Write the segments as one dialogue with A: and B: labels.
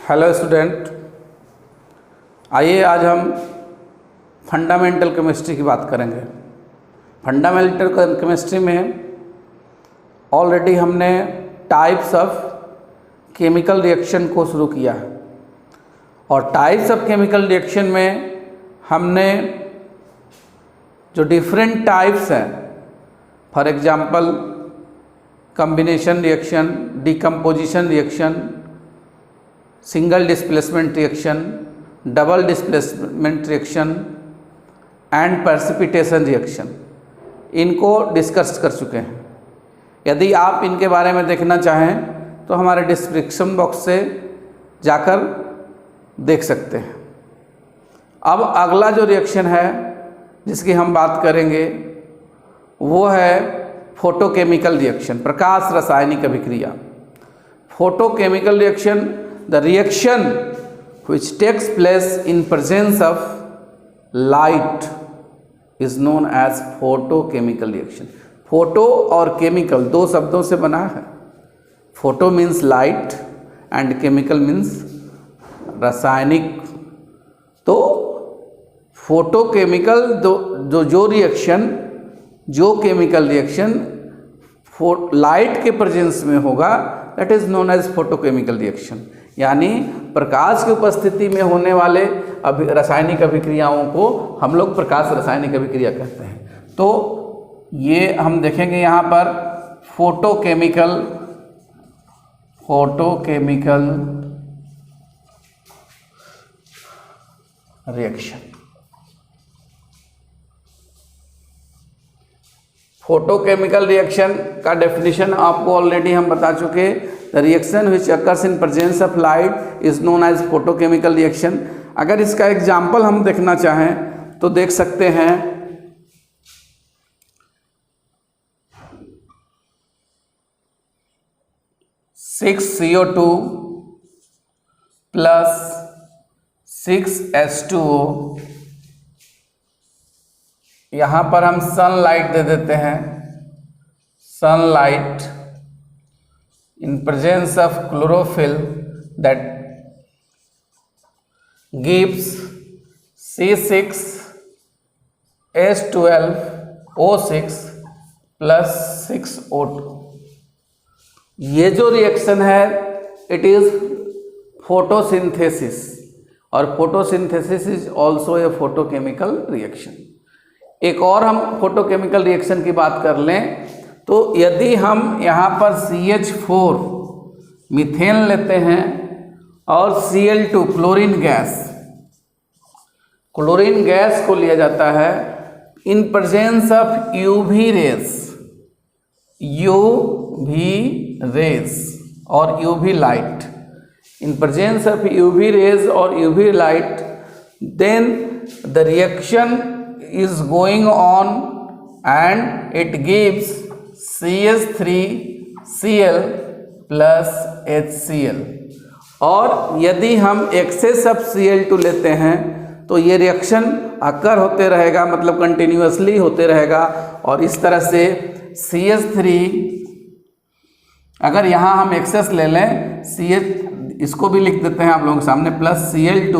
A: Hello student, आइए आज हम फंडामेंटल केमिस्ट्री की बात करेंगे। फंडामेंटल केमिस्ट्री में ऑलरेडी हमने टाइप्स ऑफ केमिकल रिएक्शन को शुरू किया है और टाइप्स ऑफ केमिकल रिएक्शन में हमने जो डिफरेंट टाइप्स हैं, for example combination reaction, decomposition reaction, single displacement reaction, double displacement reaction and precipitation reaction, इनको डिस्कस कर चुके हैं। यदि आप इनके बारे में देखना चाहें तो हमारे डिस्क्रिप्शन बॉक्स से जाकर देख सकते हैं। अब अगला जो रिएक्शन है जिसकी हम बात करेंगे वो है फोटोकेमिकल रिएक्शन, प्रकाश रासायनिक अभिक्रिया। Photochemical reaction, the reaction which takes place in presence of light is known as photochemical reaction। Photo और केमिकल दो शब्दों से बना है। Photo means light and chemical means रासायनिक। तो फोटोकेमिकल जो रिएक्शन, जो केमिकल रिएक्शन लाइट के प्रेजेंस में होगा, that is known as photochemical reaction. यानी प्रकाश की उपस्थिति में होने वाले रासायनिक अभिक्रियाओं को हम लोग प्रकाश रासायनिक अभिक्रिया कहते हैं। तो ये हम देखेंगे यहाँ पर फोटोकेमिकल रिएक्शन। फोटोकेमिकल रिएक्शन का डेफिनेशन आपको ऑलरेडी हम बता चुके। The reaction which occurs in presence of light is known as photochemical reaction. अगर इसका एग्जाम्पल हम देखना चाहें तो देख सकते हैं। 6CO2 प्लस 6H2O, यहाँ पर हम सनलाइट दे देते हैं। Sunlight in presence of chlorophyll that gives C6H12O6 plus 6O2। ये जो रिएक्शन है इट इज फोटोसिंथेसिस, और photosynthesis is also a photochemical reaction. एक और हम फोटोकेमिकल रिएक्शन की बात कर लें तो यदि हम यहाँ पर CH4 मीथेन लेते हैं और Cl2 क्लोरीन गैस को लिया जाता है in presence of UV rays और UV light, in presence of UV rays और UV light, then the reaction is going on and it gives CH3Cl plus HCl। और यदि हम एक्सेस ऑफ Cl2 लेते हैं तो ये रिएक्शन अकर होते रहेगा, मतलब कंटिन्यूअसली होते रहेगा। और इस तरह से CH3, अगर यहाँ हम एक्सेस ले लें इसको भी लिख देते हैं आप लोगों के सामने, प्लस Cl2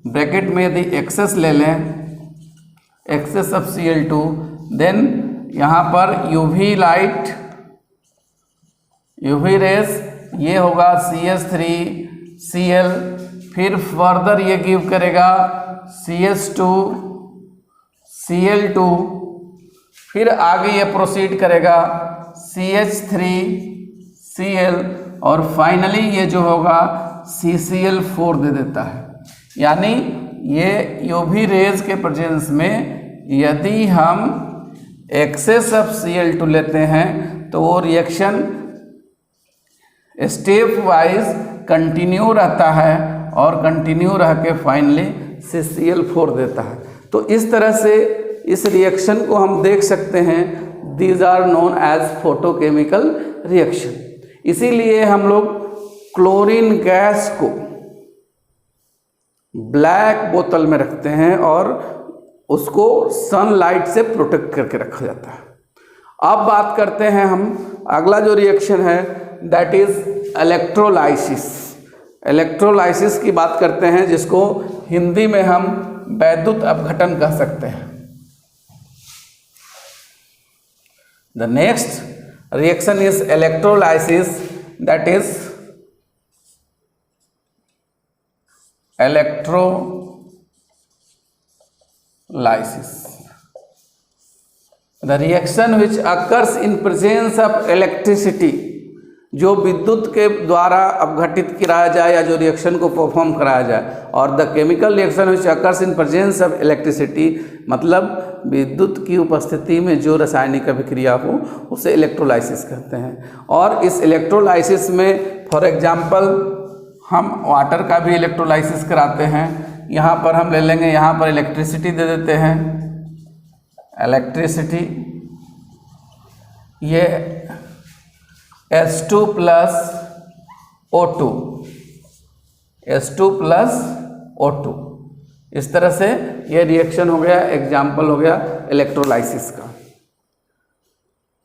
A: ब्रैकेट में यदि एक्सेस ले लें, एक्सेस ऑफ Cl2, देन यहाँ पर यूवी लाइट, यूवी रेस, ये होगा CH3Cl, फिर फर्दर ये गिव करेगा CH2Cl2, फिर आगे ये प्रोसीड करेगा CH3Cl, और फाइनली ये जो होगा CCl4 दे देता है। यानी ये यूवी रेज के प्रेजेंस में यदि हम एक्सेस ऑफ Cl2 लेते हैं तो वो रिएक्शन स्टेप वाइज कंटिन्यू रहता है और कंटिन्यू रह के फाइनली CCl4 देता है। तो इस तरह से इस रिएक्शन को हम देख सकते हैं। These are known as photochemical reaction. इसीलिए हम लोग क्लोरीन गैस को ब्लैक बोतल में रखते हैं और उसको सनलाइट से प्रोटेक्ट करके रखा जाता है। अब बात करते हैं हम, अगला जो रिएक्शन है दैट इज इलेक्ट्रोलाइसिस। इलेक्ट्रोलाइसिस की बात करते हैं, जिसको हिंदी में हम वैद्युत अपघटन कह सकते हैं। The next reaction is electrolysis, that is electrolysis, the reaction which occurs in presence of electricity, जो विद्युत के द्वारा अपघटित कराया जाए या जो रिएक्शन को परफॉर्म कराया जाए, और the chemical reaction which occurs in presence of electricity, मतलब विद्युत की उपस्थिति में जो रासायनिक अभिक्रिया हो उसे इलेक्ट्रोलाइसिस कहते हैं। और इस इलेक्ट्रोलाइसिस में फॉर एग्जांपल हम वाटर का भी इलेक्ट्रोलाइसिस कराते हैं। यहाँ पर हम ले लेंगे, यहाँ पर इलेक्ट्रिसिटी दे देते हैं, इलेक्ट्रिसिटी, ये H2 plus O2, H2 plus O2, इस तरह से ये रिएक्शन हो गया, एग्जाम्पल हो गया इलेक्ट्रोलाइसिस का।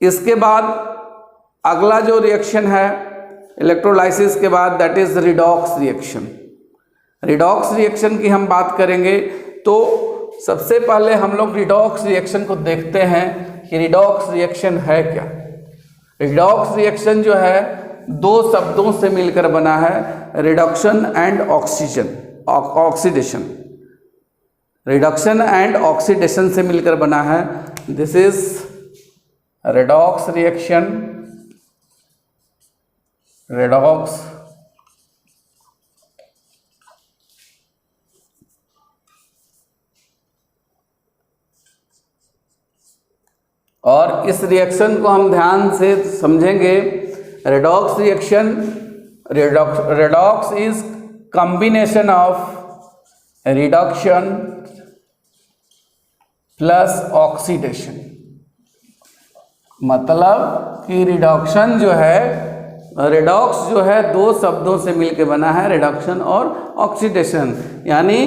A: इसके बाद अगला जो रिएक्शन है इलेक्ट्रोलाइसिस के बाद, that is redox reaction. Redox reaction की हम बात करेंगे तो सबसे पहले हम लोग रिडॉक्स रिएक्शन को देखते हैं कि रिडॉक्स रिएक्शन है क्या। रिडॉक्स रिएक्शन जो है दो शब्दों से मिलकर बना है, reduction and oxidation. Reduction and oxidation से मिलकर बना है। This is redox reaction, redox और इस रिएक्शन को हम ध्यान से समझेंगे। Redox reaction, redox is combination of reduction plus oxidation. मतलब कि रिडक्शन जो है, रिडॉक्स जो है दो शब्दों से मिलकर बना है, रिडक्शन और ऑक्सीडेशन, यानी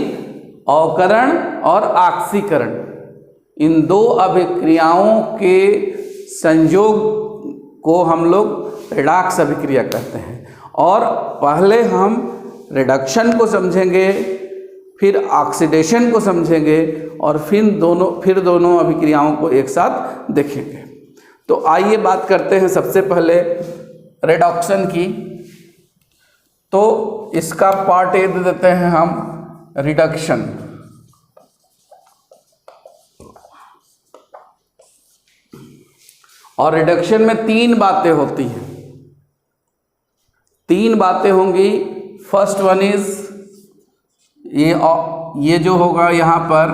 A: अवकरण और ऑक्सीकरण। इन दो अभिक्रियाओं के संयोग को हम लोग रिडॉक्स अभिक्रिया कहते हैं। और पहले हम रिडक्शन को समझेंगे, फिर ऑक्सीडेशन को समझेंगे, और फिर दोनों अभिक्रियाओं को एक साथ देखेंगे। तो आइए बात करते हैं सबसे पहले रिडक्शन की। तो इसका पार्ट ए दे देते हैं हम, रिडक्शन। और रिडक्शन में तीन बातें होती हैं, तीन बातें होंगी। फर्स्ट वन इज ये जो होगा यहाँ पर,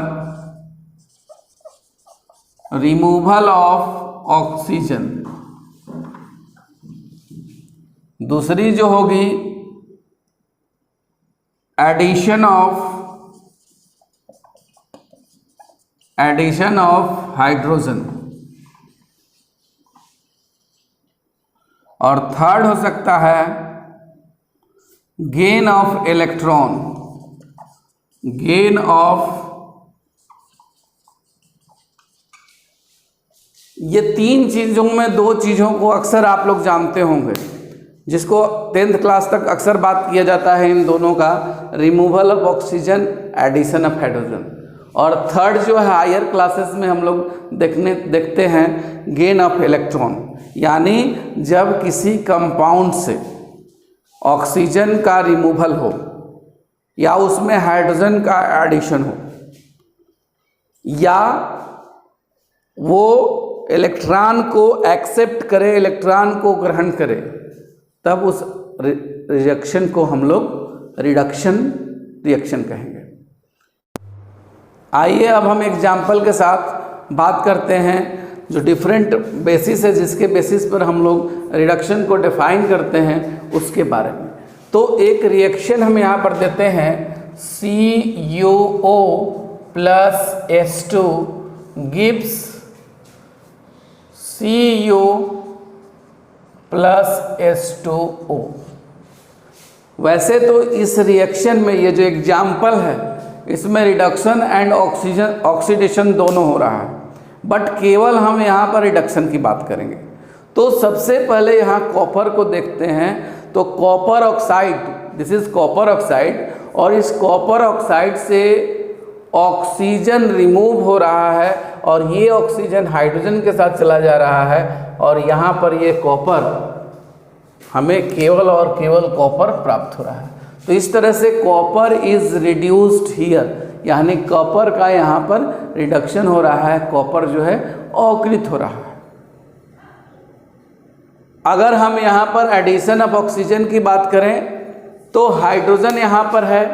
A: रिमूवल ऑफ ऑक्सीजन। दूसरी जो होगी एडिशन ऑफ हाइड्रोजन। और थर्ड हो सकता है gain of electron, gain of. ये तीन चीज़ों में दो चीज़ों को अक्सर आप लोग जानते होंगे, जिसको 10th क्लास तक अक्सर बात किया जाता है इन दोनों का, removal of oxygen, addition of hydrogen. और थर्ड जो है हायर क्लासेस में हम लोग देखते हैं गेन ऑफ इलेक्ट्रॉन, यानी जब किसी कंपाउंड से ऑक्सीजन का रिमूवल हो या उसमें हाइड्रोजन का एडिशन हो, या वो इलेक्ट्रॉन को एक्सेप्ट करे, इलेक्ट्रॉन को ग्रहण करे, तब उस रिएक्शन को हम लोग रिडक्शन रिएक्शन कहेंगे। आइए अब हम एग्जाम्पल के साथ बात करते हैं जो डिफरेंट बेसिस है, जिसके बेसिस पर हम लोग रिडक्शन को डिफाइन करते हैं, उसके बारे में। तो एक रिएक्शन हम यहाँ पर देते हैं, CuO plus H2 gives Cu plus H2O। वैसे तो इस रिएक्शन में ये जो एग्जाम्पल है इसमें रिडक्शन एंड ऑक्सीडेशन दोनों हो रहा है, बट केवल हम यहाँ पर रिडक्शन की बात करेंगे। तो सबसे पहले यहाँ कॉपर को देखते हैं। तो copper oxide this is copper oxide, और इस कॉपर ऑक्साइड से ऑक्सीजन रिमूव हो रहा है और ये ऑक्सीजन हाइड्रोजन के साथ चला जा रहा है, और यहाँ पर ये कॉपर हमें केवल और केवल कॉपर प्राप्त हो रहा है। तो इस तरह से कॉपर इज रिड्यूस्ड हियर, यानी कॉपर का यहाँ पर रिडक्शन हो रहा है, कॉपर जो है अवकृत हो रहा है। अगर हम यहाँ पर एडिशन ऑफ ऑक्सीजन की बात करें तो हाइड्रोजन यहाँ पर है,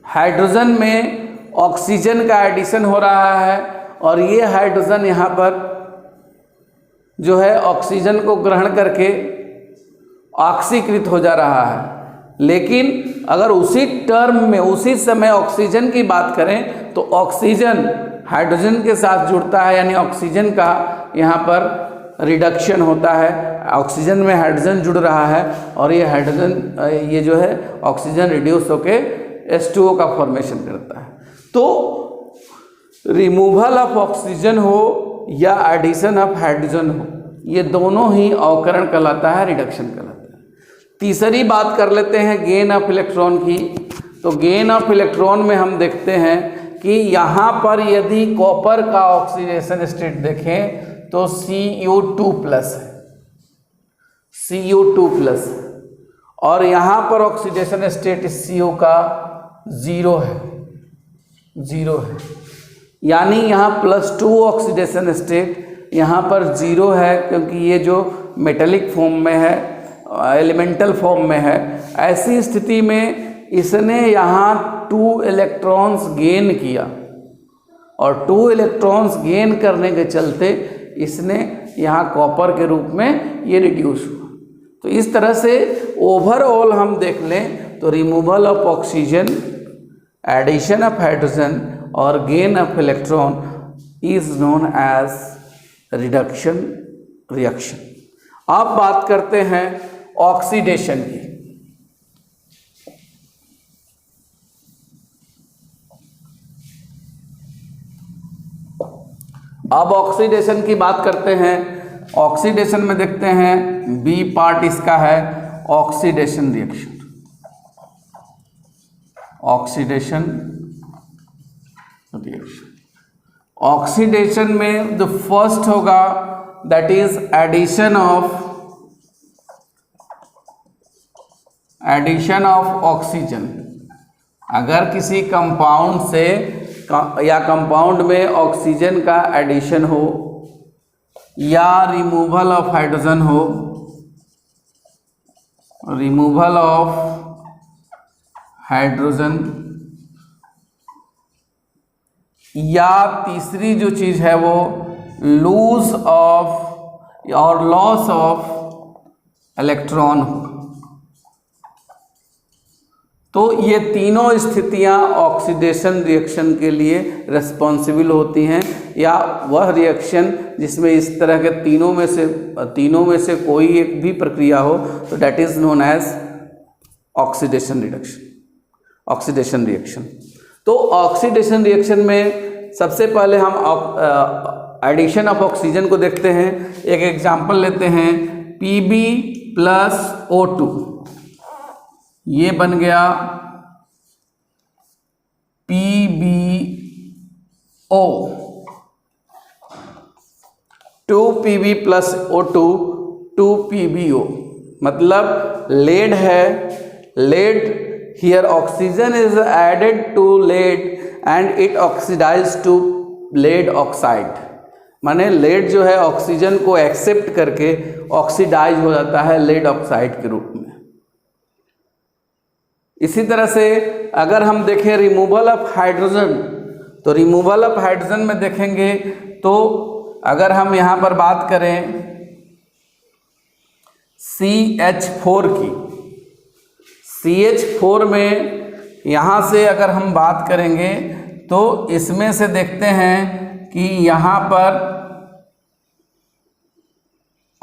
A: हाइड्रोजन में ऑक्सीजन का एडिशन हो रहा है और ये हाइड्रोजन यहाँ पर जो है ऑक्सीजन को ग्रहण करके ऑक्सीकृत हो जा रहा है। लेकिन अगर उसी टर्म में उसी समय ऑक्सीजन की बात करें तो ऑक्सीजन हाइड्रोजन के साथ जुड़ता है, यानी ऑक्सीजन का यहाँ पर रिडक्शन होता है, ऑक्सीजन में हाइड्रोजन जुड़ रहा है और ये हाइड्रोजन ये जो है ऑक्सीजन रिड्यूस होके H2O का फॉर्मेशन करता है। तो रिमूवल ऑफ ऑक्सीजन हो या एडिशन ऑफ हाइड्रोजन हो, ये दोनों ही अवकरण कहलाता है, रिडक्शन कहलाता है। तीसरी बात कर लेते हैं गेन ऑफ इलेक्ट्रॉन की। तो गेन ऑफ इलेक्ट्रॉन में हम देखते हैं कि यहाँ पर यदि कॉपर का ऑक्सीडेशन स्टेट देखें तो Cu2 प्लस है, Cu2 प्लस, और यहाँ पर ऑक्सीडेशन स्टेट CO का ज़ीरो है, यानी यहाँ +2 ऑक्सीडेशन स्टेट, यहाँ पर ज़ीरो है क्योंकि ये जो मेटेलिक फॉर्म में है, एलिमेंटल फॉर्म में है। ऐसी स्थिति में इसने यहाँ 2 इलेक्ट्रॉन्स गेन किया और 2 इलेक्ट्रॉन्स गेन करने के चलते इसने यहाँ कॉपर के रूप में ये रिड्यूस हुआ। तो इस तरह से ओवरऑल हम देख लें तो removal of oxygen, addition of hydrogen और gain of electron is known as reduction reaction. अब बात करते हैं ऑक्सीडेशन की। अब ऑक्सीडेशन की बात करते हैं। ऑक्सीडेशन में देखते हैं बी पार्ट इसका है oxidation reaction. Oxidation reaction, oxidation में द फर्स्ट होगा that is addition of oxygen. अगर किसी कंपाउंड से या कंपाउंड में ऑक्सीजन का एडिशन हो या रिमूवल ऑफ हाइड्रोजन हो, रिमूवल ऑफ हाइड्रोजन, या तीसरी जो चीज़ है वो लूज ऑफ और लॉस ऑफ इलेक्ट्रॉन हो, तो ये तीनों स्थितियां ऑक्सीडेशन रिएक्शन के लिए रिस्पॉन्सिबल होती हैं, या वह रिएक्शन जिसमें इस तरह के तीनों में से कोई एक भी प्रक्रिया हो तो that is known as oxidation reaction. तो ऑक्सीडेशन रिएक्शन में सबसे पहले हम एडिशन ऑफ ऑक्सीजन को देखते हैं। एक एग्जांपल लेते हैं Pb + O2, ये बन गया PbO, 2Pb + O2 2PbO, मतलब लेड है, lead here oxygen is added to lead and it oxidise to lead oxide, माने लेड जो है ऑक्सीजन को एक्सेप्ट करके ऑक्सीडाइज हो जाता है लेड ऑक्साइड के रूप में। इसी तरह से अगर हम देखें रिमूवल ऑफ हाइड्रोजन, तो रिमूवल ऑफ हाइड्रोजन में देखेंगे तो अगर हम यहाँ पर बात करें CH4 की, CH4 में यहाँ से अगर हम बात करेंगे तो इसमें से देखते हैं कि यहाँ पर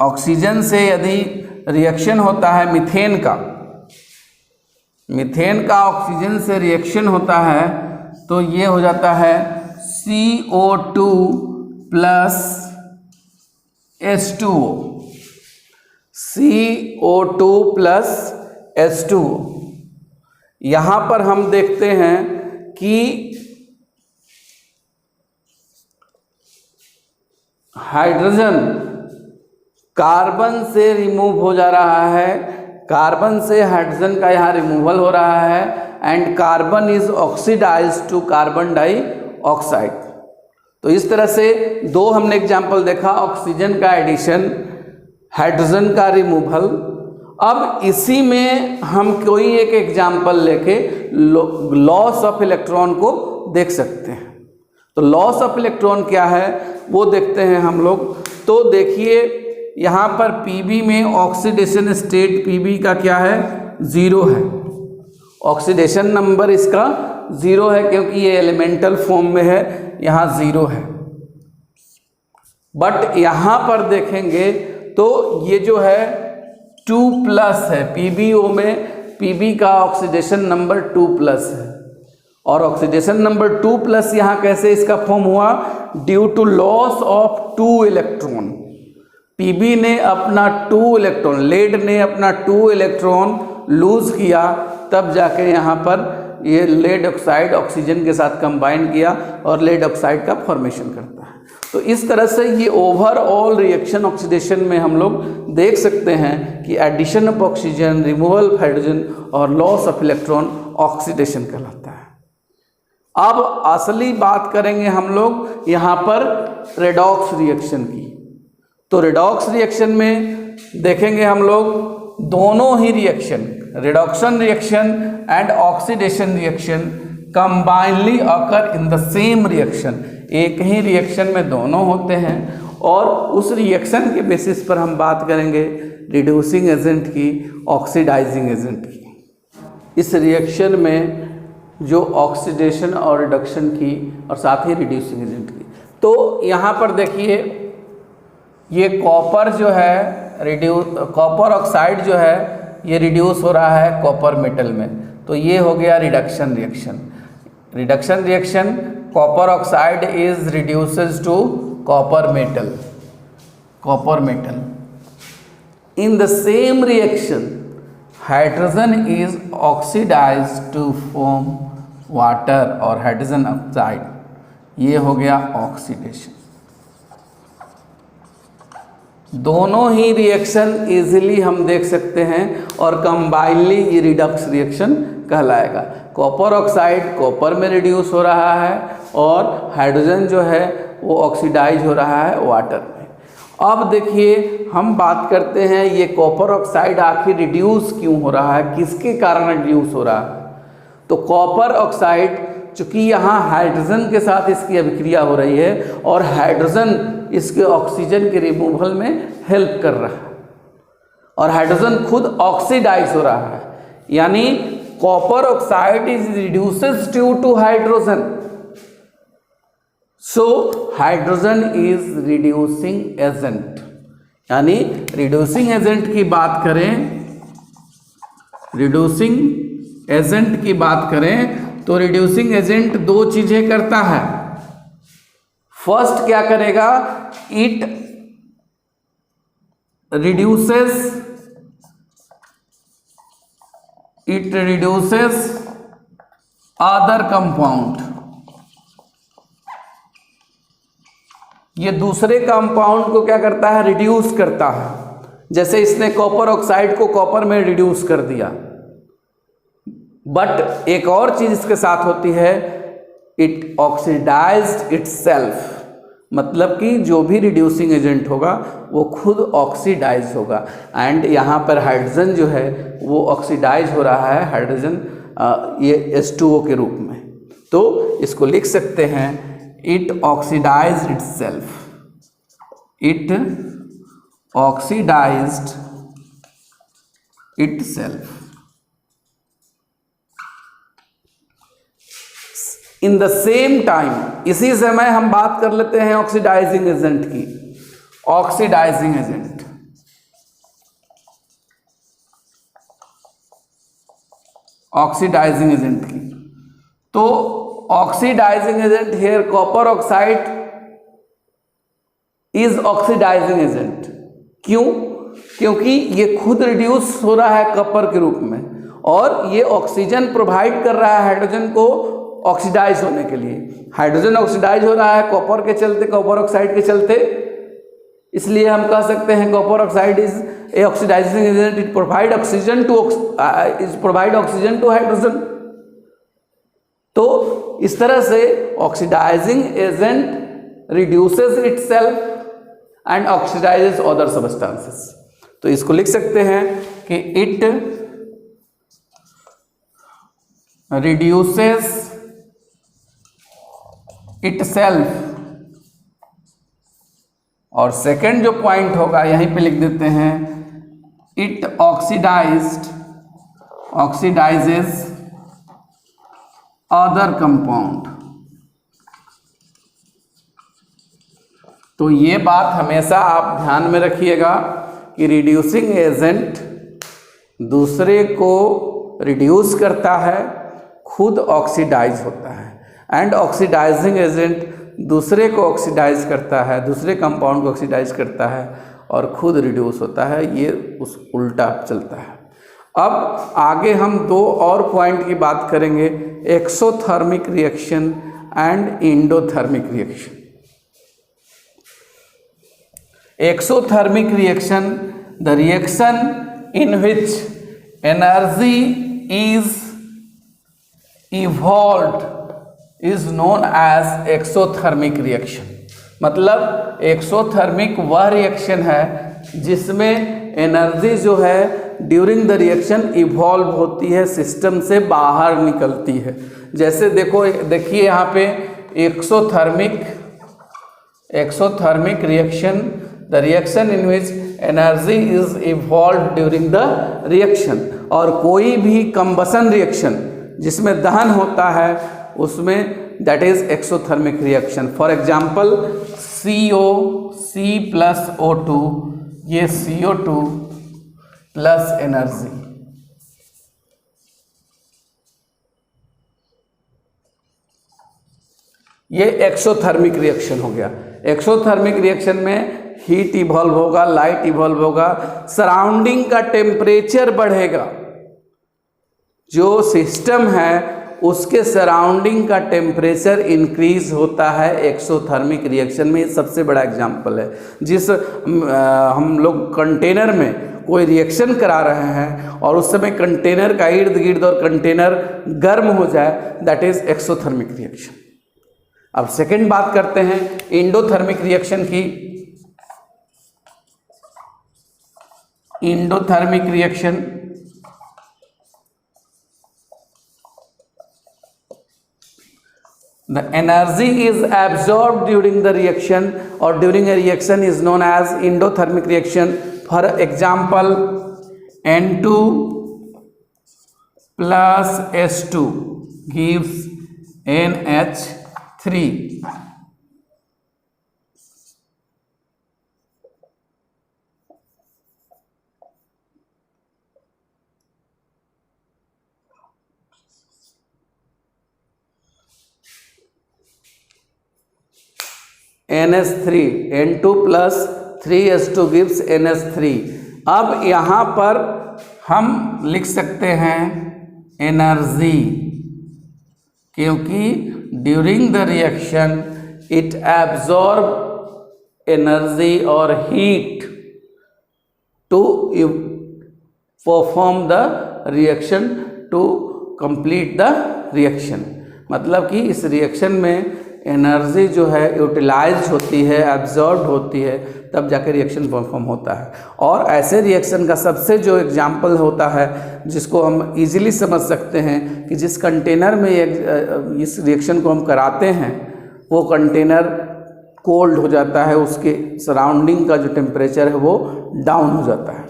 A: ऑक्सीजन से यदि रिएक्शन होता है मीथेन का ऑक्सीजन से रिएक्शन होता है तो ये हो जाता है CO2 + H2O, CO2 + H2O। यहाँ पर हम देखते हैं कि हाइड्रोजन कार्बन से रिमूव हो जा रहा है, कार्बन से हाइड्रोजन का यहाँ रिमूवल हो रहा है, and carbon is oxidised to carbon dioxide. तो इस तरह से दो हमने एग्जाम्पल देखा, ऑक्सीजन का एडिशन, हाइड्रोजन का रिमूवल। अब इसी में हम कोई एक एग्जाम्पल लेके लॉस ऑफ इलेक्ट्रॉन को देख सकते हैं। तो लॉस ऑफ इलेक्ट्रॉन क्या है वो देखते हैं हम लोग। तो देखिए यहाँ पर Pb में ऑक्सीडेशन स्टेट Pb का क्या है, 0 है। ऑक्सीडेशन नंबर इसका 0 है क्योंकि ये एलिमेंटल फॉर्म में है, यहाँ 0 है। बट यहाँ पर देखेंगे तो ये जो है 2+ है, PbO में Pb का ऑक्सीडेशन नंबर 2+ है। और ऑक्सीडेशन नंबर 2+ यहाँ कैसे इसका फॉर्म हुआ, due to loss of 2 electron. Pb ने अपना 2 इलेक्ट्रॉन, लेड ने अपना 2 इलेक्ट्रॉन लूज किया, तब जाके यहाँ पर ये लेड ऑक्साइड ऑक्सीजन के साथ कंबाइन किया और लेड ऑक्साइड का फॉर्मेशन करता है। तो इस तरह से ये ओवरऑल रिएक्शन ऑक्सीडेशन में हम लोग देख सकते हैं कि addition of oxygen, removal of hydrogen और लॉस ऑफ इलेक्ट्रॉन ऑक्सीडेशन कहलाता है। अब असली बात करेंगे हम लोग यहाँ पर रेडॉक्स रिएक्शन की। तो रेडॉक्स रिएक्शन में देखेंगे हम लोग दोनों ही reaction, reduction reaction and oxidation reaction combinely occur in the same reaction. एक ही रिएक्शन में दोनों होते हैं और उस रिएक्शन के बेसिस पर हम बात करेंगे रिड्यूसिंग एजेंट की, ऑक्सीडाइजिंग एजेंट की। इस रिएक्शन में जो ऑक्सीडेशन और रिडक्शन की और साथ ही रिड्यूसिंग एजेंट की। तो यहाँ पर देखिए ये कॉपर जो है कॉपर ऑक्साइड जो है ये रिड्यूस हो रहा है कॉपर मेटल में, तो ये हो गया reduction reaction. Reduction reaction, copper oxide is reduces to copper metal, copper metal. In the same reaction hydrogen is oxidised to form water और हाइड्रोजन ऑक्साइड, ये हो गया ऑक्सीडेशन। दोनों ही रिएक्शन इजीली हम देख सकते हैं और कंबाइनली ये रिडक्स रिएक्शन कहलाएगा। कॉपर ऑक्साइड कॉपर में रिड्यूस हो रहा है और हाइड्रोजन जो है वो ऑक्सीडाइज हो रहा है वाटर में। अब देखिए हम बात करते हैं ये कॉपर ऑक्साइड आखिर रिड्यूस क्यों हो रहा है, किसके कारण रिड्यूस हो रहा है। तो कॉपर ऑक्साइड चूँकि यहाँ हाइड्रोजन के साथ इसकी अभिक्रिया हो रही है और हाइड्रोजन इसके ऑक्सीजन के रिमूवल में हेल्प कर रहा है और हाइड्रोजन खुद ऑक्सीडाइज हो रहा है, यानी copper oxide is reduces due to hydrogen. So hydrogen is reducing agent, यानी रिड्यूसिंग एजेंट की बात करें, रिड्यूसिंग एजेंट की बात करें तो रिड्यूसिंग एजेंट दो चीजें करता है। फर्स्ट क्या करेगा, इट रिड्यूसेस अदर कंपाउंड, ये दूसरे कंपाउंड को क्या करता है, रिड्यूस करता है। जैसे इसने कॉपर ऑक्साइड को कॉपर में रिड्यूस कर दिया। बट एक और चीज इसके साथ होती है, इट ऑक्सीडाइज्ड इटसेल्फ, मतलब कि जो भी रिड्यूसिंग एजेंट होगा वो खुद ऑक्सीडाइज होगा। एंड यहाँ पर हाइड्रोजन जो है वो ऑक्सीडाइज हो रहा है हाइड्रोजन ये H2O के रूप में। तो इसको लिख सकते हैं it oxidised itself, it oxidised itself. In the same time, इसी समय हम बात कर लेते हैं ऑक्सीडाइजिंग एजेंट की। ऑक्सीडाइजिंग एजेंट, ऑक्सीडाइजिंग एजेंट की। तो oxidising agent here copper oxide is oxidising agent. क्यों? क्योंकि ये खुद रिड्यूस हो रहा है कॉपर के रूप में और ये ऑक्सीजन प्रोवाइड कर रहा है हाइड्रोजन को ऑक्सीडाइज होने के लिए। हाइड्रोजन ऑक्सीडाइज हो रहा है कॉपर के चलते, कॉपर ऑक्साइड के चलते, इसलिए हम कह सकते हैं copper oxide is a oxidising agent, it provide oxygen to hydrogen. तो इस तरह से oxidising agent reduces itself and oxidises other substances. तो इसको लिख सकते हैं कि इट रिड्यूसेस इटसेल्फ, और सेकंड जो पॉइंट होगा यहीं पे लिख देते हैं, इट ऑक्सीडाइजेस अदर कंपाउंड। तो ये बात हमेशा आप ध्यान में रखिएगा कि रिड्यूसिंग एजेंट दूसरे को रिड्यूस करता है, खुद ऑक्सीडाइज होता है, एंड ऑक्सीडाइजिंग एजेंट दूसरे को ऑक्सीडाइज करता है, दूसरे कंपाउंड को ऑक्सीडाइज करता है और खुद रिड्यूस होता है। ये उस उल्टा चलता है। अब आगे हम दो और पॉइंट की बात करेंगे, exothermic reaction and endothermic reaction. Exothermic reaction, the reaction in which energy is evolved is known as exothermic reaction. मतलब एक्सोथर्मिक वह रिएक्शन है जिसमें एनर्जी जो है ड्यूरिंग द रिएक्शन इवॉल्व होती है, सिस्टम से बाहर निकलती है। जैसे देखिए यहाँ पे exothermic reaction, the reaction in which energy is evolve during the reaction. और कोई भी कंबसन रिएक्शन जिसमें दहन होता है उसमें that is exothermic reaction. For example C plus O2, ये CO2 प्लस एनर्जी, ये एक्सोथर्मिक रिएक्शन हो गया। एक्सोथर्मिक रिएक्शन में हीट इवॉल्व होगा, लाइट इवॉल्व होगा, सराउंडिंग का टेम्परेचर बढ़ेगा, जो सिस्टम है उसके सराउंडिंग का टेम्परेचर इंक्रीज होता है एक्सोथर्मिक रिएक्शन में। सबसे बड़ा एग्जांपल है, जिस हम लोग कंटेनर में कोई रिएक्शन करा रहे हैं और उस समय कंटेनर का इर्द गिर्द और कंटेनर गर्म हो जाए, दैट इज एक्सोथर्मिक रिएक्शन। अब सेकंड बात करते हैं इंडोथर्मिक रिएक्शन की। Endothermic reaction, the energy is absorbed during the reaction or during a reaction is known as endothermic reaction. For example, N2 plus S2 gives NH3. NH3, N2 plus 3S2 gives NH3। अब यहाँ पर हम लिख सकते हैं energy, क्योंकि during the reaction it absorb energy और heat to perform the reaction, to complete the reaction. मतलब कि इस रिएक्शन में एनर्जी जो है यूटिलाइज होती है, एब्जॉर्ब होती है, तब जाकर रिएक्शन परफॉर्म होता है। और ऐसे रिएक्शन का सबसे जो एग्जाम्पल होता है जिसको हम इजीली समझ सकते हैं कि जिस कंटेनर में इस रिएक्शन को हम कराते हैं वो कंटेनर कोल्ड हो जाता है, उसके सराउंडिंग का जो टेम्परेचर है वो डाउन हो जाता है।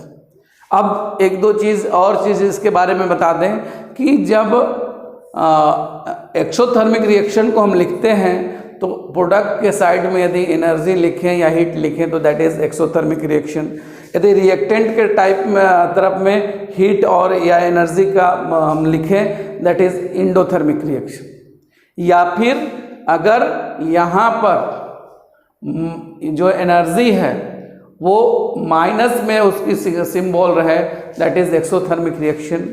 A: अब एक दो चीज़ इसके बारे में बता दें कि जब एक्सोथर्मिक रिएक्शन को हम लिखते हैं तो प्रोडक्ट के साइड में यदि एनर्जी लिखें या हीट लिखें तो दैट इज एक्सोथर्मिक रिएक्शन। यदि रिएक्टेंट के टाइप में तरफ में हीट और या एनर्जी का हम लिखें दैट इज इंडोथर्मिक रिएक्शन। या फिर अगर यहाँ पर जो एनर्जी है वो माइनस में उसकी सिंबल रहे दैट इज एक्सोथर्मिक रिएक्शन,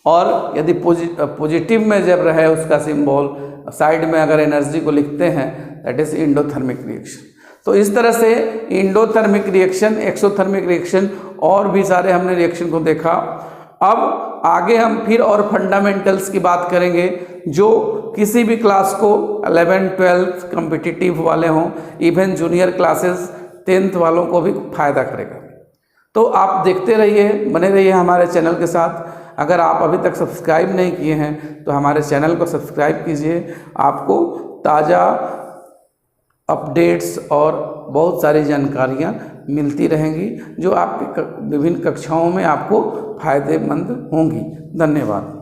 A: और यदि पॉजिटिव में जब रहे उसका सिंबल, साइड में अगर एनर्जी को लिखते हैं, दैट इज एंडोथर्मिक रिएक्शन। तो इस तरह से एंडोथर्मिक रिएक्शन, एक्सोथर्मिक रिएक्शन और भी सारे हमने रिएक्शन को देखा। अब आगे हम फिर और फंडामेंटल्स की बात करेंगे जो किसी भी क्लास को 11, 12 कम्पिटिटिव वाले हों, इवन जूनियर क्लासेस 10th वालों को भी फ़ायदा करेगा। तो आप देखते रहिए, बने रहिए हमारे चैनल के साथ। अगर आप अभी तक सब्सक्राइब नहीं किए हैं तो हमारे चैनल को सब्सक्राइब कीजिए। आपको ताज़ा अपडेट्स और बहुत सारी जानकारियाँ मिलती रहेंगी जो आपकी विभिन्न कक्षाओं में आपको फ़ायदेमंद होंगी। धन्यवाद।